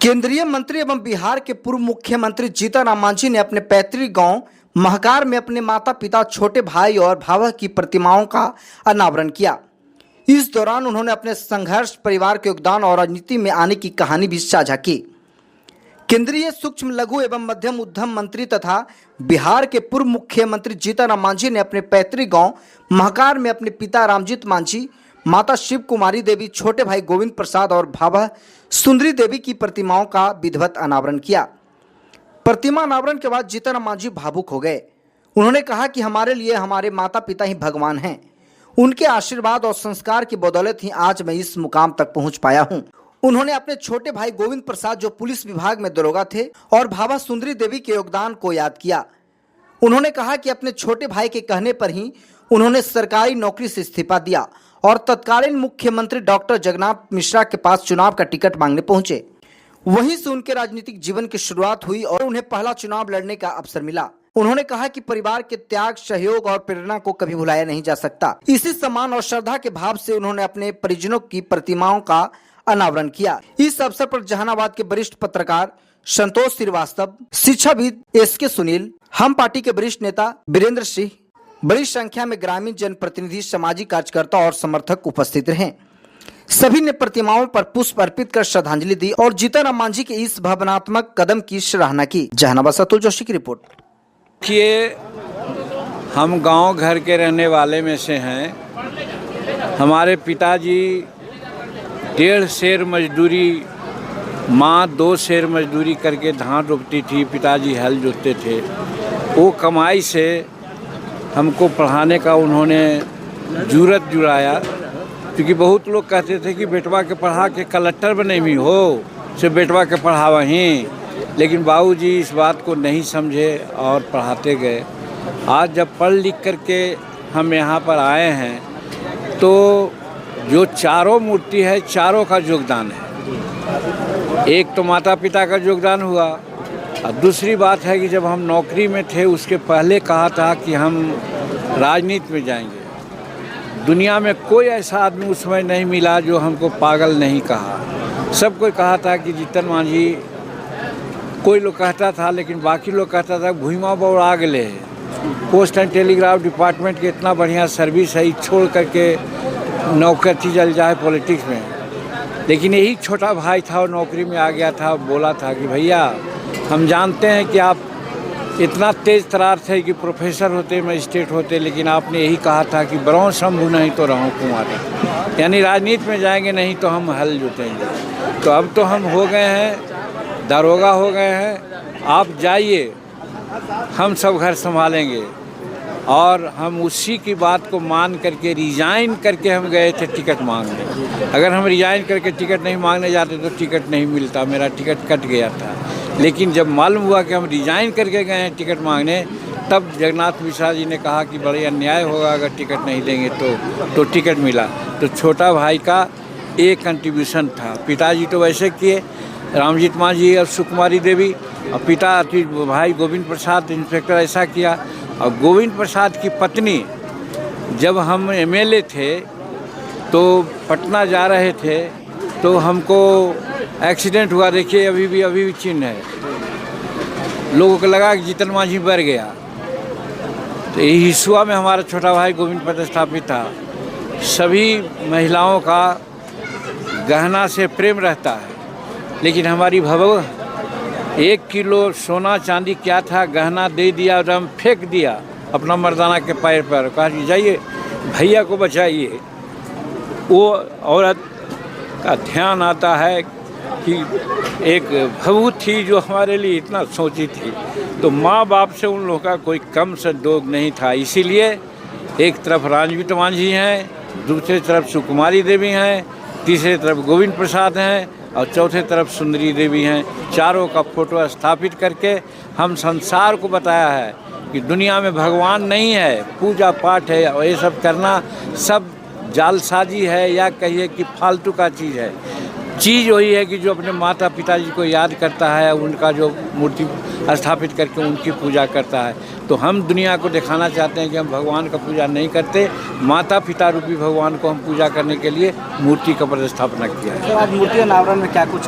केंद्रीय मंत्री एवं बिहार के पूर्व मुख्यमंत्री जीतन राम मांझी ने अपने पैतृक गांव महकार में अपने माता पिता, छोटे भाई और भावा की प्रतिमाओं का अनावरण किया। इस दौरान उन्होंने अपने संघर्ष, परिवार के योगदान और राजनीति में आने की कहानी भी साझा की। केंद्रीय सूक्ष्म लघु एवं मध्यम उद्यम मंत्री तथा बिहार के पूर्व मुख्यमंत्री जीतन राम मांझी ने अपने पैतृक गांव महकार में अपने पिता रामजीत मांझी, माता शिव कुमारी देवी, छोटे भाई गोविंद प्रसाद और भाभा सुंदरी देवी की प्रतिमाओं का विधिवत अनावरण किया। प्रतिमा अनावरण के बाद जीतन राम मांझी भावुक हो गए। उन्होंने कहा कि हमारे लिए हमारे माता पिता ही भगवान हैं। उनके आशीर्वाद और संस्कार की बदौलत ही आज मैं इस मुकाम तक पहुंच पाया हूं। उन्होंने अपने छोटे भाई गोविंद प्रसाद, जो पुलिस विभाग में दरोगा थे, और भाभा सुंदरी देवी के योगदान को याद किया। उन्होंने कहा कि अपने छोटे भाई के कहने पर ही उन्होंने सरकारी नौकरी से इस्तीफा दिया और तत्कालीन मुख्यमंत्री डॉक्टर जगन्नाथ मिश्रा के पास चुनाव का टिकट मांगने पहुंचे। वहीं से उनके राजनीतिक जीवन की शुरुआत हुई और उन्हें पहला चुनाव लड़ने का अवसर मिला। उन्होंने कहा कि परिवार के त्याग, सहयोग और प्रेरणा को कभी भुलाया नहीं जा सकता। इसी सम्मान और श्रद्धा के भाव से उन्होंने अपने परिजनों की प्रतिमाओं का अनावरण किया। इस अवसर पर जहानाबाद के वरिष्ठ पत्रकार संतोष श्रीवास्तव, शिक्षाविद SK सुनील, हम पार्टी के वरिष्ठ नेता वीरेंद्र सिंह, बड़ी संख्या में ग्रामीण जनप्रतिनिधि, सामाजिक कार्यकर्ता और समर्थक उपस्थित रहे। सभी ने प्रतिमाओं पर पुष्प अर्पित कर श्रद्धांजलि दी और जीतन राम मांझी के इस भावनात्मक कदम की सराहना की। जहानाबाद से अतुल जोशी की रिपोर्ट। हम गांव घर के रहने वाले में से हैं। हमारे पिताजी 1.5 शेर मजदूरी, माँ 2 शेर मजदूरी करके धान रोपती थी, पिताजी हल जोतते थे। वो कमाई से हमको पढ़ाने का उन्होंने जुर्रत जुड़ाया, क्योंकि बहुत लोग कहते थे कि बेटवा के पढ़ा के कलेक्टर बने भी हो, से बेटवा के पढ़ावा ही। लेकिन बाबूजी इस बात को नहीं समझे और पढ़ाते गए। आज जब पढ़ लिख करके हम यहाँ पर आए हैं तो जो चारों मूर्ति है, चारों का योगदान है। एक तो माता पिता का योगदान हुआ और दूसरी बात है कि जब हम नौकरी में थे उसके पहले कहा था कि हम राजनीति में जाएंगे। दुनिया में कोई ऐसा आदमी उस समय नहीं मिला जो हमको पागल नहीं कहा। सब कोई कहा था कि जीतन मांझी, कोई लोग कहता था, लेकिन बाकी लोग कहता था भूइमा बौड़ा गए है। पोस्ट एंड टेलीग्राफ डिपार्टमेंट के इतना बढ़िया सर्विस है, छोड़ करके नौकरी चल जाए पॉलिटिक्स में। लेकिन यही छोटा भाई था और नौकरी में आ गया था। बोला था कि भैया, हम जानते हैं कि आप इतना तेज तरार थे कि प्रोफेसर होते, मजिस्ट्रेट होते, लेकिन आपने यही कहा था कि बरौं शंभू नहीं तो रहूं कुंवर। यानी राजनीति में जाएंगे नहीं तो हम हल जोतेंगे। तो अब तो हम हो गए हैं, दरोगा हो गए हैं। आप जाइए, हम सब घर संभालेंगे। और हम उसी की बात को मान करके रिजाइन करके हम गए थे टिकट मांगने। अगर हम रिजाइन करके टिकट नहीं मांगने जाते तो टिकट नहीं मिलता, मेरा टिकट कट गया था। लेकिन जब मालूम हुआ कि हम रिजाइन करके गए हैं टिकट मांगने, तब जगन्नाथ मिश्रा जी ने कहा कि बड़े अन्याय होगा अगर टिकट नहीं देंगे तो टिकट मिला। तो छोटा भाई का एक कंट्रीब्यूशन था। पिताजी तो वैसे किए, रामजीत मांझी और सुकुमारी देवी, और पिता भाई गोविंद प्रसाद इंस्पेक्टर ऐसा किया। और गोविंद प्रसाद की पत्नी, जब हम MLA थे तो पटना जा रहे थे तो हमको एक्सीडेंट हुआ। देखिए अभी भी चिन्ह है। लोगों को लगा कि जीतन मांझी मर गया। तो यही हिस्सा में हमारा छोटा भाई गोविंद प्रतिष्ठापित था। सभी महिलाओं का गहना से प्रेम रहता है, लेकिन हमारी भव 1 किलो सोना चांदी क्या था, गहना दे दिया और हम फेंक दिया अपना मर्दाना के पैर पर। कहा कि जाइए भैया को बचाइए। वो औरत का ध्यान आता है कि एक बहू थी जो हमारे लिए इतना सोची थी। तो माँ बाप से उन लोगों का कोई कम संदोग नहीं था। इसीलिए एक तरफ रामजीत मांझी हैं, दूसरी तरफ सुकुमारी देवी हैं, तीसरी तरफ गोविंद प्रसाद हैं और चौथे तरफ सुंदरी देवी हैं। चारों का फोटो स्थापित करके हम संसार को बताया है कि दुनिया में भगवान नहीं है, पूजा पाठ है और ये सब करना सब जालसाजी है, या कहिए कि फालतू का चीज़ है। चीज़ वही है कि जो अपने माता पिताजी को याद करता है, उनका जो मूर्ति स्थापित करके उनकी पूजा करता है। तो हम दुनिया को दिखाना चाहते हैं कि हम भगवान का पूजा नहीं करते, माता पिता रूपी भगवान को हम पूजा करने के लिए मूर्ति का प्रतिष्ठापना किया है। आज मूर्ति अनावरण में क्या कुछ